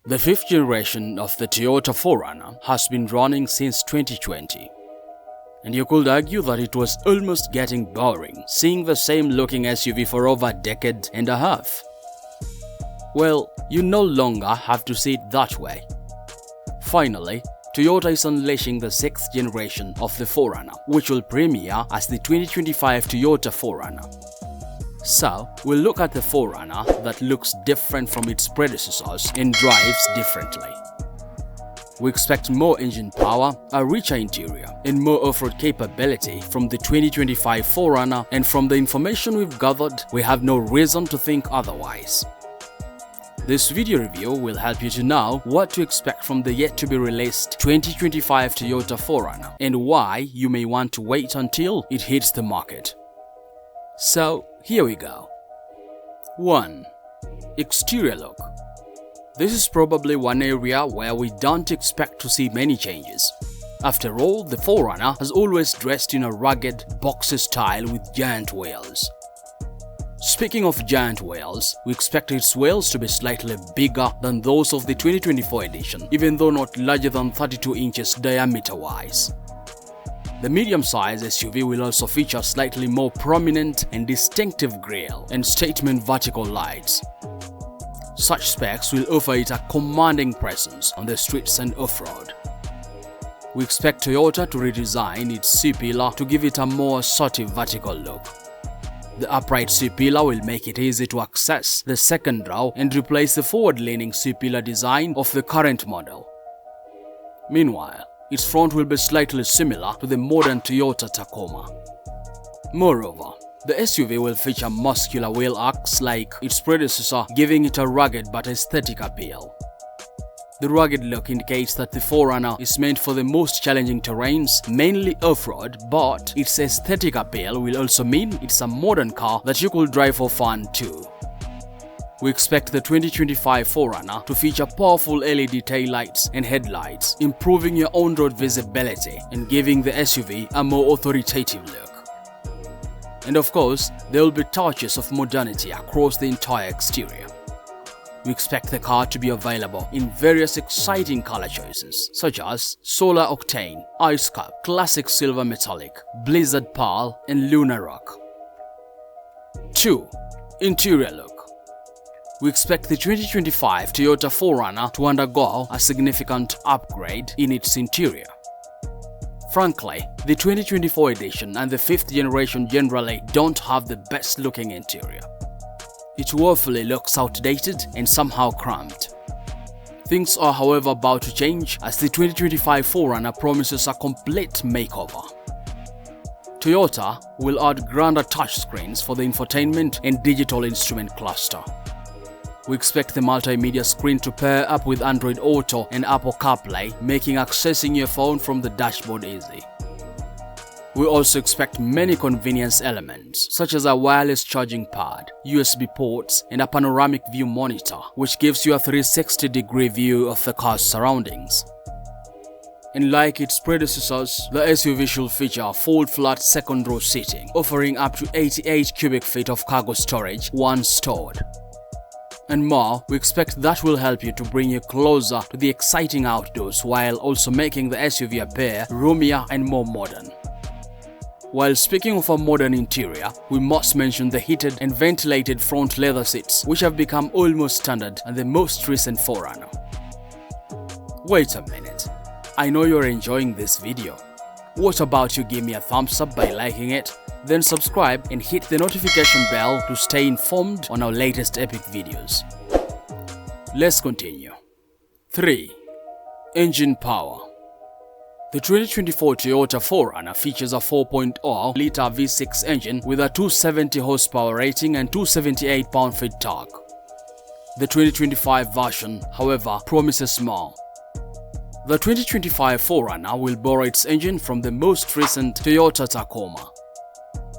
The fifth generation of the Toyota 4Runner has been running since 2020. And you could argue that it was almost getting boring seeing the same looking SUV for over a decade and a half. Well, you no longer have to see it that way. Finally, Toyota is unleashing the 6th generation of the 4Runner, which will premiere as the 2025 Toyota 4Runner. So, we'll look at the 4Runner that looks different from its predecessors and drives differently. We expect more engine power, a richer interior, and more off-road capability from the 2025 4Runner, and from the information we've gathered, we have no reason to think otherwise. This video review will help you to know what to expect from the yet-to-be-released 2025 Toyota 4Runner and why you may want to wait until it hits the market. So, here we go. 1. Exterior look. This is probably one area where we don't expect to see many changes. After all, the 4Runner has always dressed in a rugged, boxy style with giant wheels. Speaking of giant wheels, we expect its wheels to be slightly bigger than those of the 2024 edition, even though not larger than 32 inches diameter-wise. The medium-size SUV will also feature slightly more prominent and distinctive grille and statement vertical lights. Such specs will offer it a commanding presence on the streets and off-road. We expect Toyota to redesign its C-pillar to give it a more assertive vertical look. The upright C-pillar will make it easy to access the second row and replace the forward-leaning C-pillar design of the current model. Meanwhile, its front will be slightly similar to the modern Toyota Tacoma. Moreover, the SUV will feature muscular wheel arcs like its predecessor, giving it a rugged but aesthetic appeal. The rugged look indicates that the 4Runner is meant for the most challenging terrains, mainly off-road, but its aesthetic appeal will also mean it's a modern car that you could drive for fun too. We expect the 2025 4Runner to feature powerful LED taillights and headlights, improving your on-road visibility and giving the SUV a more authoritative look. And of course, there will be touches of modernity across the entire exterior. We expect the car to be available in various exciting color choices such as Solar Octane, Ice Cup, Classic Silver Metallic, Blizzard Pearl, and Lunar Rock. 2. Interior look. We expect the 2025 Toyota 4Runner to undergo a significant upgrade in its interior. Frankly, the 2024 edition and the 5th generation generally don't have the best looking interior. It woefully looks outdated and somehow cramped. Things are however about to change as the 2025 4Runner promises a complete makeover. Toyota will add grander touchscreens for the infotainment and digital instrument cluster. We expect the multimedia screen to pair up with Android Auto and Apple CarPlay, making accessing your phone from the dashboard easy. We also expect many convenience elements, such as a wireless charging pad, USB ports, and a panoramic view monitor, which gives you a 360-degree view of the car's surroundings. And like its predecessors, the SUV should feature fold-flat second-row seating, offering up to 88 cubic feet of cargo storage once stored. And more, we expect that will help you to bring you closer to the exciting outdoors while also making the SUV appear roomier and more modern. While speaking of a modern interior, we must mention the heated and ventilated front leather seats, which have become almost standard in the most recent 4Runner. Wait a minute, I know you're enjoying this video. What about you give me a thumbs up by liking it, then subscribe and hit the notification bell to stay informed on our latest epic videos. Let's continue. 3. Engine power. The 2024 Toyota 4Runner features a 4.0-liter V6 engine with a 270 horsepower rating and 278 pound-feet torque. The 2025 version, however, promises more. The 2025 4Runner will borrow its engine from the most recent Toyota Tacoma.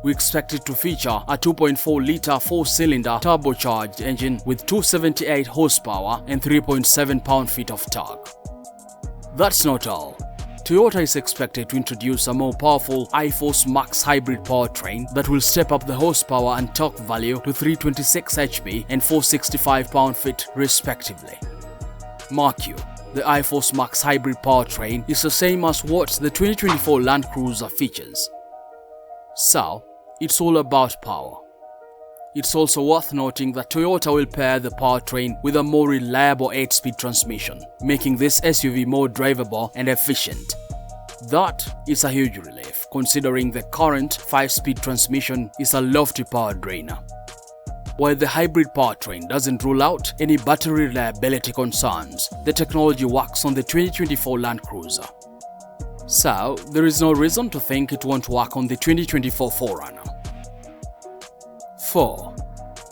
We expect it to feature a 2.4-liter 4-cylinder turbocharged engine with 278 horsepower and 3.7 pound-feet of torque. That's not all. Toyota is expected to introduce a more powerful iForce Max hybrid powertrain that will step up the horsepower and torque value to 326 HP and 465 pound-feet respectively. Mark you, the iForce Max hybrid powertrain is the same as what the 2024 Land Cruiser features. So, it's all about power. It's also worth noting that Toyota will pair the powertrain with a more reliable 8-speed transmission, making this SUV more drivable and efficient. That is a huge relief, considering the current 5-speed transmission is a lofty power drainer. While the hybrid powertrain doesn't rule out any battery reliability concerns, the technology works on the 2024 Land Cruiser. So, there is no reason to think it won't work on the 2024 4Runner. 4.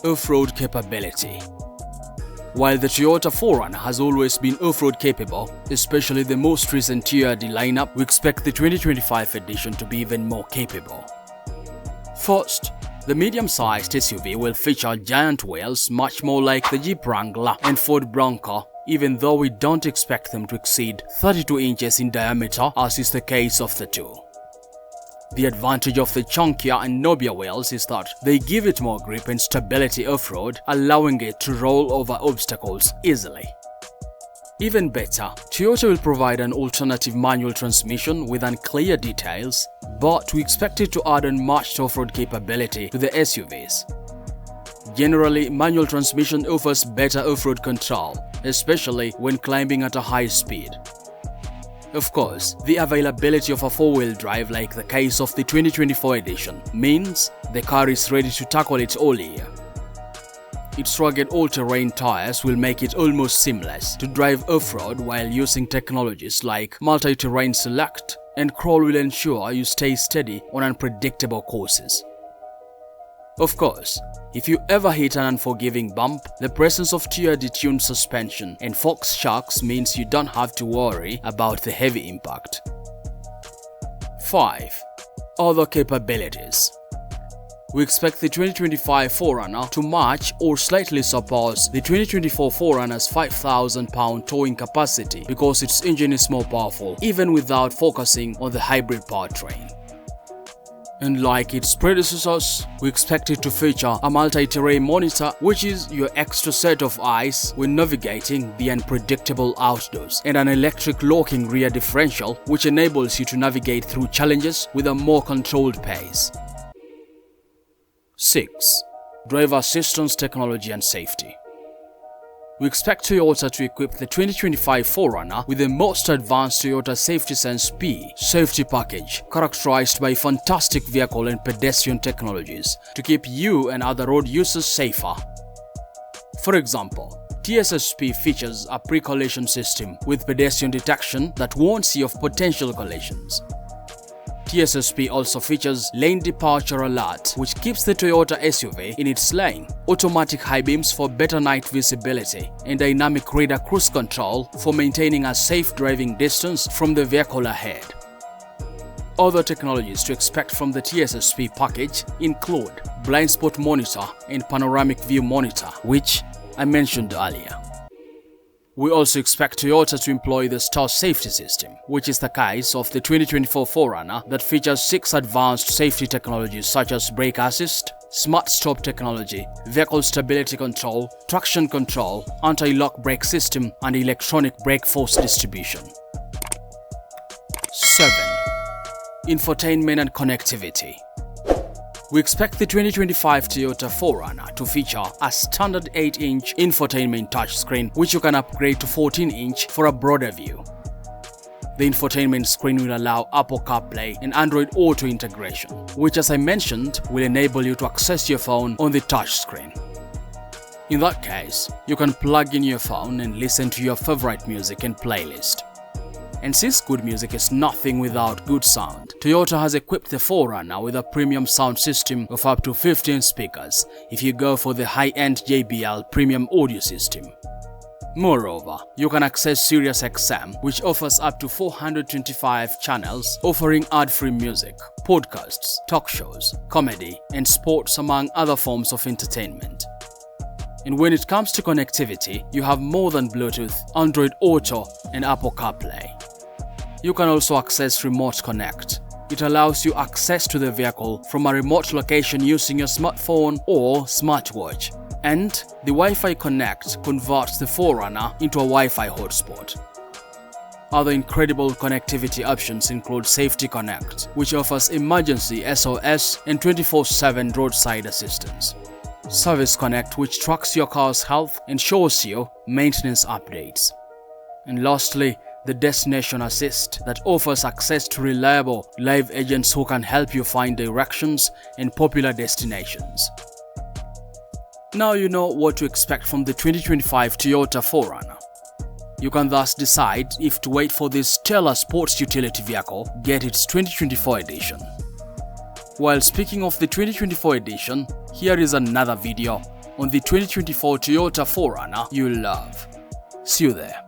Off-road capability. While the Toyota 4Runner has always been off-road capable, especially the most recent TRD lineup, we expect the 2025 edition to be even more capable. First, the medium-sized SUV will feature giant wheels much more like the Jeep Wrangler and Ford Bronco, even though we don't expect them to exceed 32 inches in diameter as is the case of the two. The advantage of the chunkier and knobbier wheels is that they give it more grip and stability off-road, allowing it to roll over obstacles easily. Even better, Toyota will provide an alternative manual transmission with unclear details, but we expect it to add unmatched off-road capability to the SUVs. Generally, manual transmission offers better off-road control, especially when climbing at a high speed. Of course, the availability of a 4-wheel drive like the case of the 2024 edition means the car is ready to tackle it all year. Its rugged all-terrain tires will make it almost seamless to drive off-road while using technologies like multi-terrain select and crawl will ensure you stay steady on unpredictable courses. Of course, if you ever hit an unforgiving bump, the presence of TRD-tuned suspension and Fox shocks means you don't have to worry about the heavy impact. 5. Other capabilities. We expect the 2025 4Runner to match or slightly surpass the 2024 4Runner's 5,000-pound towing capacity because its engine is more powerful, even without focusing on the hybrid powertrain. And like its predecessors, we expect it to feature a multi-terrain monitor, which is your extra set of eyes when navigating the unpredictable outdoors, and an electric locking rear differential, which enables you to navigate through challenges with a more controlled pace. 6. Driver assistance technology and safety. We expect Toyota to equip the 2025 4Runner with the most advanced Toyota Safety Sense P safety package, characterized by fantastic vehicle and pedestrian technologies to keep you and other road users safer. For example, TSSP features a pre-collision system with pedestrian detection that warns you of potential collisions. TSSP also features lane departure alert, which keeps the Toyota SUV in its lane, automatic high beams for better night visibility, and dynamic radar cruise control for maintaining a safe driving distance from the vehicle ahead. Other technologies to expect from the TSSP package include blind spot monitor and panoramic view monitor, which I mentioned earlier. We also expect Toyota to employ the Star Safety System, which is the case of the 2024 4Runner that features 6 advanced safety technologies such as brake assist, smart stop technology, vehicle stability control, traction control, anti-lock brake system, and electronic brake force distribution. 7. Infotainment and Connectivity. We expect the 2025 Toyota 4Runner to feature a standard 8-inch infotainment touchscreen, which you can upgrade to 14-inch for a broader view. The infotainment screen will allow Apple CarPlay and Android Auto integration, which, as I mentioned, will enable you to access your phone on the touchscreen. In that case, you can plug in your phone and listen to your favorite music and playlist. And since good music is nothing without good sound, Toyota has equipped the 4Runner with a premium sound system of up to 15 speakers if you go for the high-end JBL premium audio system. Moreover, you can access SiriusXM, which offers up to 425 channels offering ad-free music, podcasts, talk shows, comedy, and sports among other forms of entertainment. And when it comes to connectivity, you have more than Bluetooth, Android Auto, and Apple CarPlay. You can also access Remote Connect. It allows you access to the vehicle from a remote location using your smartphone or smartwatch. And the Wi-Fi Connect converts the 4Runner into a Wi-Fi hotspot. Other incredible connectivity options include Safety Connect, which offers emergency SOS and 24/7 roadside assistance. Service Connect, which tracks your car's health and shows you maintenance updates. And lastly, the Destination Assist that offers access to reliable live agents who can help you find directions and popular destinations. Now you know what to expect from the 2025 Toyota 4Runner. You can thus decide if to wait for this stellar sports utility vehicle, get its 2024 edition. While speaking of the 2024 edition, here is another video on the 2024 Toyota 4Runner you'll love. See you there.